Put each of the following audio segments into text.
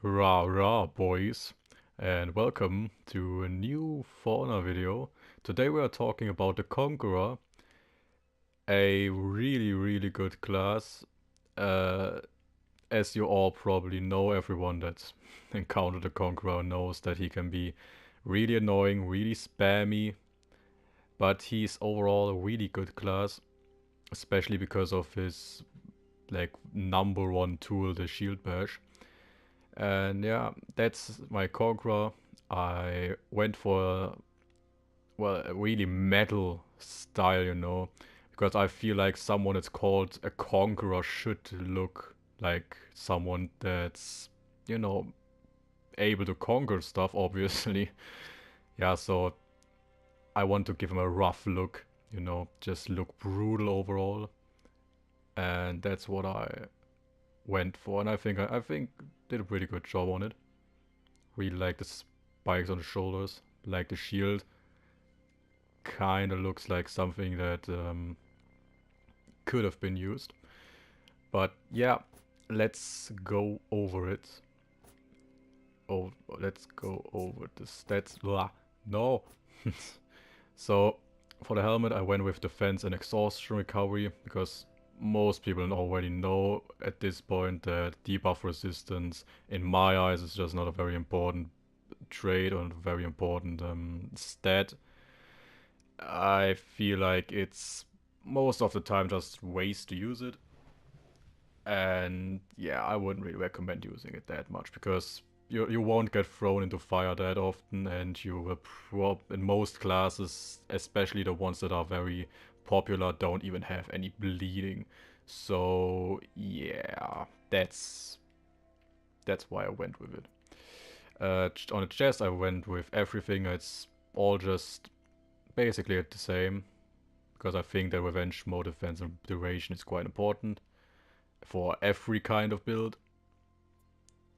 Rah rah boys, and welcome to a new fauna video. Today we are talking about the Conqueror, a really good class. Uh, as you all probably know, everyone that's encountered the Conqueror knows that he can be really annoying, really spammy, but he's overall a really good class, especially because of his like number one tool, the shield bash. And yeah, that's my Conqueror. I went for a really metal style, because I feel like someone that's called a Conqueror should look like someone that's, you know, able to conquer stuff, obviously. Yeah, so I want to give him a rough look, just look brutal overall. And that's what I went for, and I think did a pretty good job on it. Really like the spikes on the shoulders, like the shield. Kind of looks like something that could have been used. But yeah, let's go over it. Oh, let's go over the stats. Blah. No. So for the helmet, I went with defense and exhaustion recovery because most people already know at this point that debuff resistance, in my eyes, is just not a very important trait or a very important stat. I feel like it's most of the time just waste to use it. And yeah, I wouldn't really recommend using it that much because you won't get thrown into fire that often, and you will in most classes, especially the ones that are very popular, don't even have any bleeding. So yeah, that's why I went with it. On the chest, I went with everything. It's all just basically the same because I think that revenge mode defense and duration is quite important for every kind of build.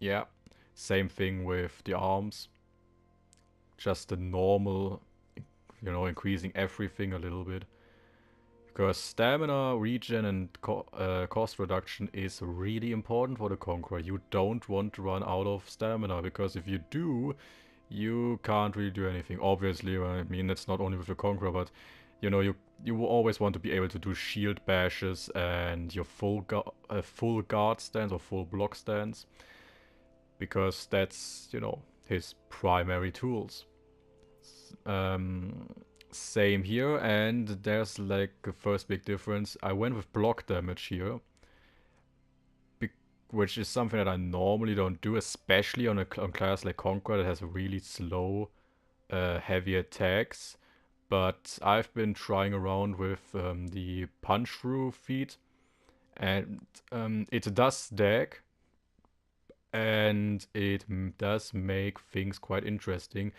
Yeah, same thing with the arms. Just the normal, increasing everything a little bit. Because stamina, regen, and cost reduction is really important for the Conqueror. You don't want to run out of stamina, because if you do, you can't really do anything. Obviously, I mean, it's not only with the Conqueror, but you will always want to be able to do shield bashes and your full guard stance or full block stance, because that's his primary tools. Um, Same here, and there's like a first big difference. I went with block damage here, which is something that I normally don't do, especially on a class like Conqueror that has really slow, heavy attacks. But I've been trying around with the punch through feat, and it does stack, and it does make things quite interesting.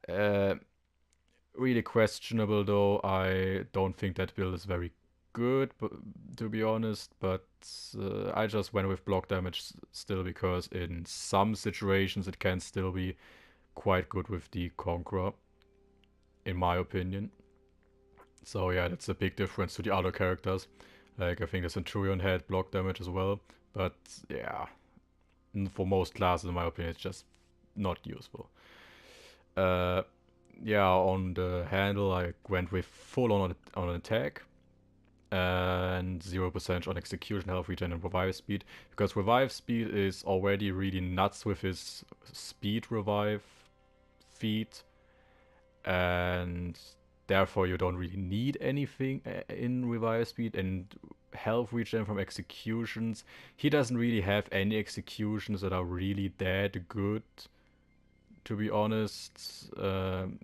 Uh, Really questionable though. I don't think that build is very good, but to be honest, but I just went with block damage still because in some situations it can still be quite good with the Conqueror, in my opinion. So yeah, that's a big difference to the other characters. Like I think the Centurion had block damage as well, but yeah, for most classes, in my opinion, it's just not useful. Uh, yeah, on the handle, I went with full on attack and 0% on execution, health regen, and revive speed. Because revive speed is already really nuts with his speed revive feat, and therefore you don't really need anything in revive speed. And health regen from executions, he doesn't really have any executions that are really that good, to be honest.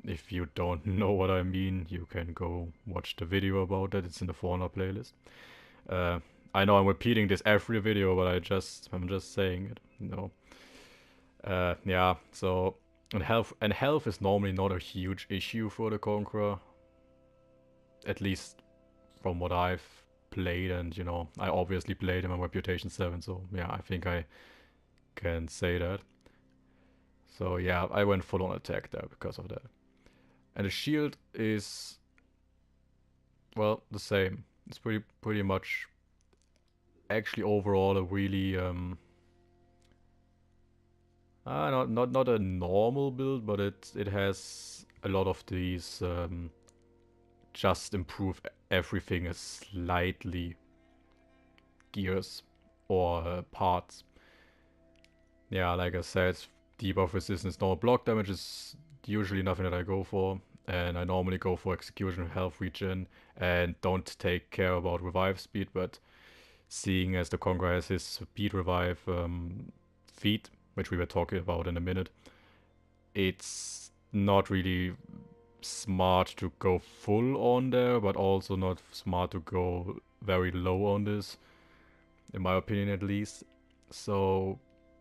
If you don't know what I mean, you can go watch the video about that. It's in the fauna playlist. Uh, I know I'm repeating this every video, but I'm just saying it. Yeah. So and health is normally not a huge issue for the Conqueror, at least from what I've played, and I obviously played him on Reputation 7, so yeah, I think I can say that. So yeah, I went full on attack there because of that. And the shield is, well, the same. It's pretty much actually overall a really not a normal build, but it has a lot of these just improve everything a slightly gears or parts. Yeah, like I said, debuff resistance, normal block damage is usually nothing that I go for, and I normally go for execution, health regen, and don't take care about revive speed, but seeing as the Conqueror has his speed revive feat, which we were talking about in a minute, it's not really smart to go full on there, but also not smart to go very low on this, in my opinion at least. So,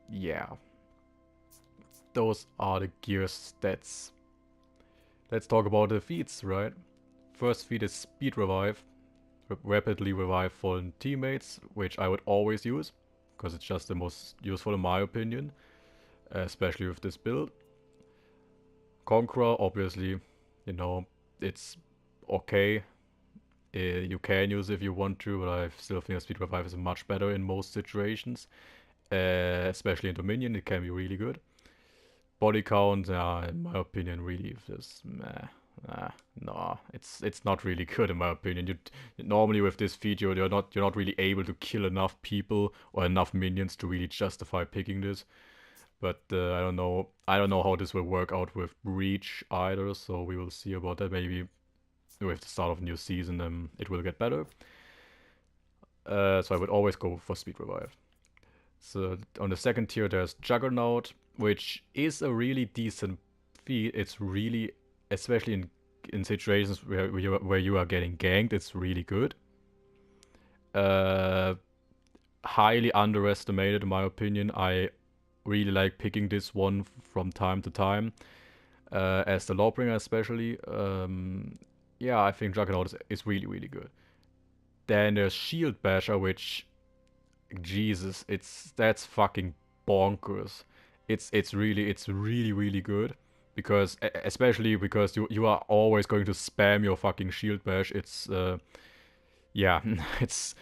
yeah. Those are the gear stats. Let's talk about the feats, right? First feat is Speed Revive. Rapidly revive fallen teammates, which I would always use, because it's just the most useful in my opinion, especially with this build. Conqueror, obviously, you know, it's okay. You can use it if you want to, but I still think Speed Revive is much better in most situations. Especially in Dominion, it can be really good. Body count, in my opinion, really just no, it's not really good in my opinion. You normally with this feat you're not really able to kill enough people or enough minions to really justify picking this. But I don't know how this will work out with Breach either. So we will see about that. Maybe with the start of a new season, it will get better. So I would always go for Speed Revive. So on the second tier there's Juggernaut, which is a really decent feat. It's really, especially in situations where you are getting ganked, it's really good. Highly underestimated in my opinion. I really like picking this one from time to time. As the Lawbringer especially. Yeah, I think Juggernaut is really, really good. Then there's Shield Basher, which, Jesus, that's fucking bonkers. It's really good because especially because you are always going to spam your fucking shield bash. It's yeah, it's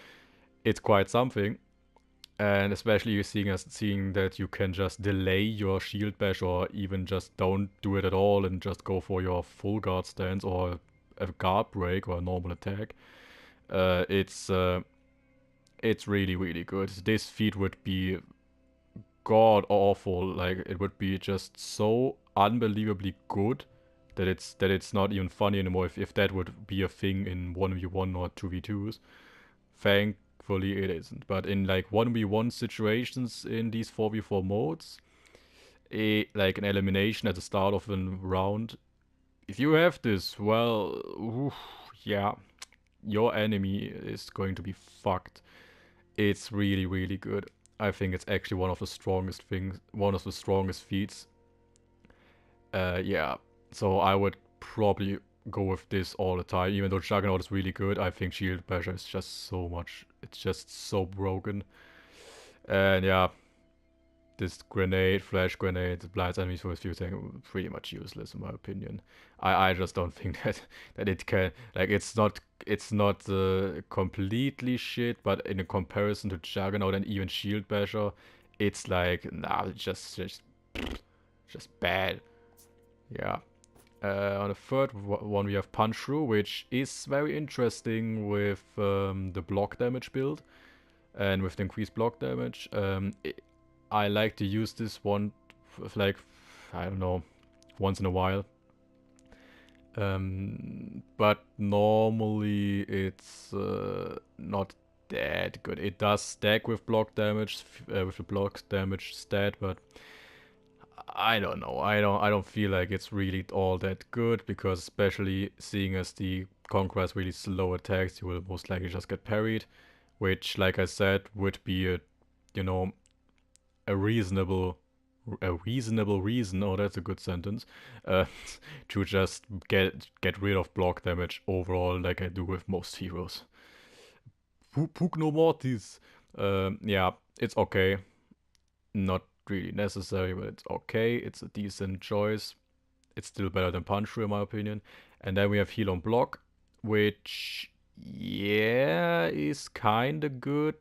quite something. And especially you seeing that you can just delay your shield bash or even just don't do it at all and just go for your full guard stance or a guard break or a normal attack. It's really, really good. This feat would be god awful. Like it would be just so unbelievably good that it's not even funny anymore if that would be a thing in 1v1 or 2v2s. Thankfully it isn't. But in like 1v1 situations in these 4v4 modes, like an elimination at the start of a round, if you have this, well, oof, yeah, your enemy is going to be fucked. It's really, really good. I think it's actually one of the strongest feats. Yeah, so I would probably go with this all the time. Even though Juggernaut is really good, I think Shield Basher is just so much. It's just so broken. And yeah, this grenade, flash grenade, blinds enemies for a few things, pretty much useless in my opinion. I just don't think that it can, like, it's not completely shit, but in a comparison to Juggernaut and even Shield Basher, it's like nah, just bad. Yeah. On the third one we have Punch Through, which is very interesting with the block damage build and with the increased block damage. I like to use this one, like, I don't know, once in a while. But normally it's not that good. It does stack with block damage, with the block damage stat, but I don't know. I don't feel like it's really all that good because especially seeing as the Conqueror has really slow attacks, you will most likely just get parried, which, like I said, would be a, you know, a reasonable reason, oh that's a good sentence, uh, to just get rid of block damage overall like I do with most heroes. Pugno Mortis. Yeah, it's okay. Not really necessary, but it's okay. It's a decent choice. It's still better than Punch Through in my opinion. And then we have Heal on Block, which, yeah, is kinda good.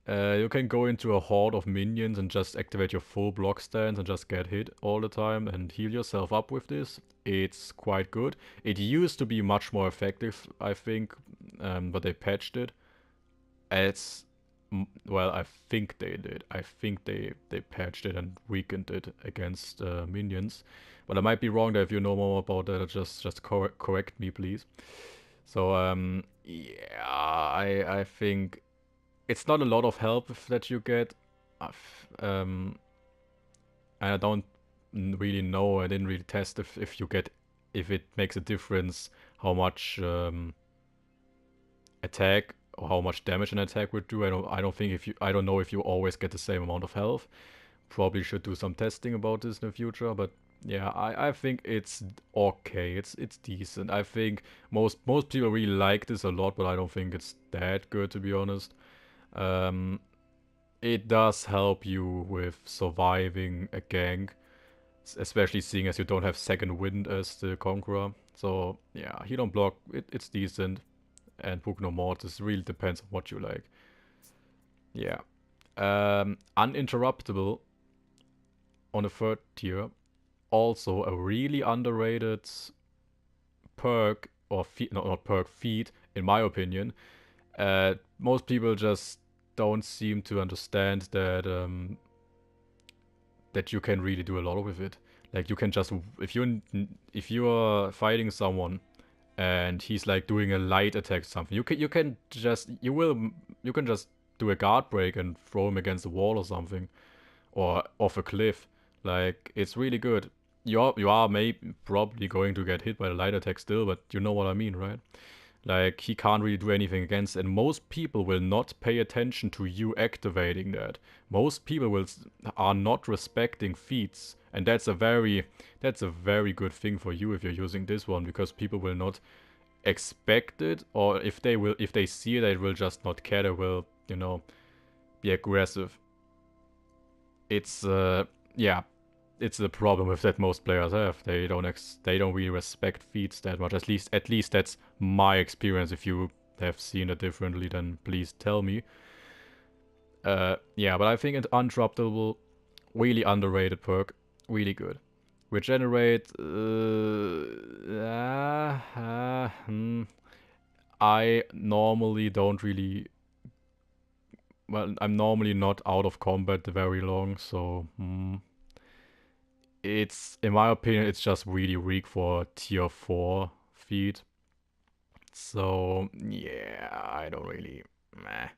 You can go into a horde of minions and just activate your full block stance and just get hit all the time and heal yourself up with this. It's quite good. It used to be much more effective, I think, but they patched it. It's well, I think they did. I think they patched it and weakened it against minions. But I might be wrong there. If you know more about that, just correct me, please. So yeah, I think it's not a lot of help that you get. I don't really know. I didn't really test if you get if it makes a difference how much attack or how much damage an attack would do. I don't know if you always get the same amount of health. Probably should do some testing about this in the future, but yeah, I think it's okay. It's decent. I think most people really like this a lot, but I don't think it's that good, to be honest. Um, it does help you with surviving a gank, especially seeing as you don't have second wind as the Conqueror. So yeah, he don't block. It's decent, and Book No Mortis really depends on what you like. Yeah, uninterruptible on the third tier. Also a really underrated perk or feat, no, not perk, feat, in my opinion. Most people just don't seem to understand that you can really do a lot with it. Like you can just if you're fighting someone and he's like doing a light attack or something, you can just you can just do a guard break and throw him against the wall or something, or off a cliff. Like it's really good. You are maybe probably going to get hit by the light attack still, but you know what I mean, right? Like he can't really do anything against, and most people will not pay attention to you activating that. Most people are not respecting feats, and that's a very good thing for you if you're using this one, because people will not expect it, or if they see it, they will just not care. They will, be aggressive. It's yeah, it's the problem with that most players have. They don't really respect feats that much. At least that's my experience. If you have seen it differently, then please tell me. Yeah, but I think it Undroppable, really underrated perk, really good. Regenerate. I normally don't really. Well, I'm normally not out of combat very long, so it's, in my opinion, it's just really weak for tier 4 feat. So, yeah, I don't really. Meh.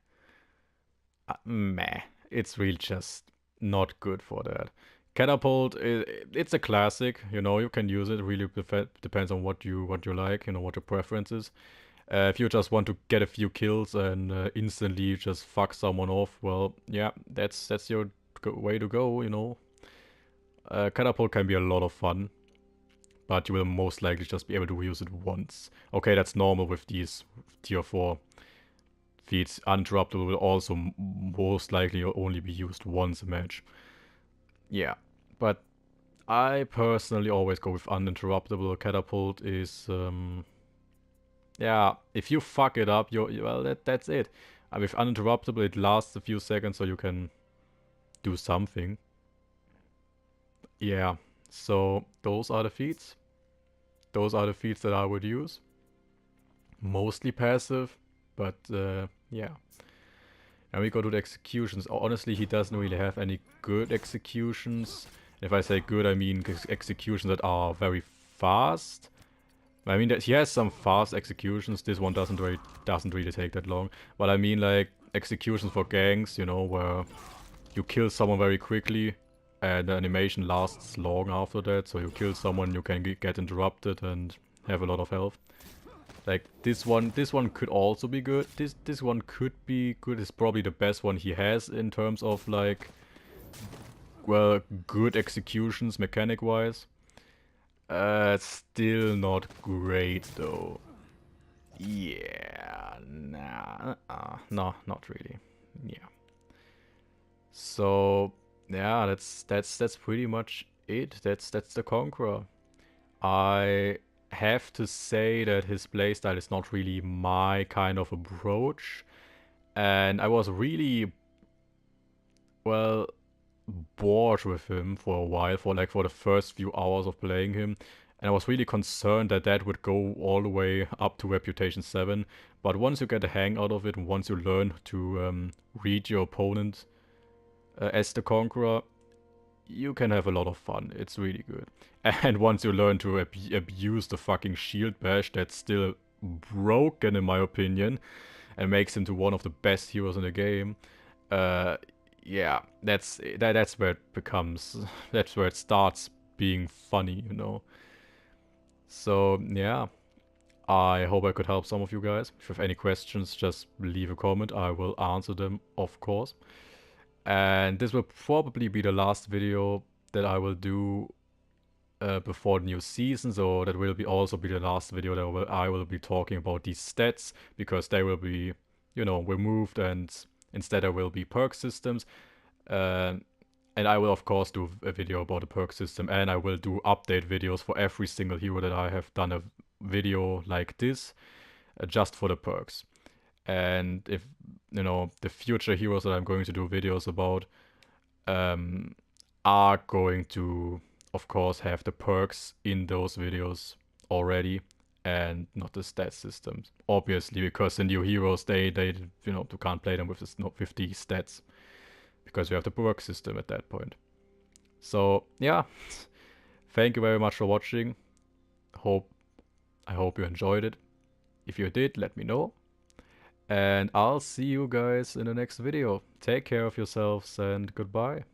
Meh. It's really just not good for that. Catapult, it's a classic, you can use it. Really depends on what you like, what your preference is. If you just want to get a few kills and instantly just fuck someone off, well, yeah, that's your way to go. Catapult can be a lot of fun, but you will most likely just be able to use it once. Okay, that's normal with these tier 4 feats. Uninterruptible will also most likely only be used once a match. Yeah, but I personally always go with uninterruptible. Catapult is, yeah, if you fuck it up, well, that's it. With uninterruptible, it lasts a few seconds, so you can do something. Yeah, so those are the feats. Those are the feats that I would use. Mostly passive, but yeah. And we go to the executions. Honestly, he doesn't really have any good executions. If I say good, I mean executions that are very fast. I mean that he has some fast executions. This one doesn't really take that long. But I mean like executions for ganks, where you kill someone very quickly and the animation lasts long after that. So you kill someone, you can get interrupted and have a lot of health. Like this one could also be good. This one could be good. It's probably the best one he has in terms of like, well, good executions mechanic wise. Still not great though. Yeah, nah, no, not really. Yeah. So yeah, that's pretty much it. That's the Conqueror. I have to say that his playstyle is not really my kind of approach, and I was really well, bored with him for a while, for the first few hours of playing him. And I was really concerned that that would go all the way up to Reputation 7. But once you get a hang out of it, and once you learn to read your opponent as the Conqueror, you can have a lot of fun. It's really good. And once you learn to abuse the fucking shield bash, that's still broken in my opinion, and makes him to one of the best heroes in the game. Uh, yeah, that's where it becomes, that's where it starts being funny, you know. So yeah, I hope I could help some of you guys. If you have any questions, just leave a comment. I will answer them, of course. And this will probably be the last video that I will do before the new season, so that will also be the last video that I will be talking about these stats, because they will be, you know, removed, and instead there will be perk systems. And I will of course do a video about the perk system, and I will do update videos for every single hero that I have done a video like this, just for the perks. And if, you know, the future heroes that I'm going to do videos about are going to, of course, have the perks in those videos already, and not the stat systems. Obviously, because the new heroes, they you know, you can't play them with with these stats, because you have the perk system at that point. So yeah, thank you very much for watching. I hope you enjoyed it. If you did, let me know. And I'll see you guys in the next video. Take care of yourselves and goodbye.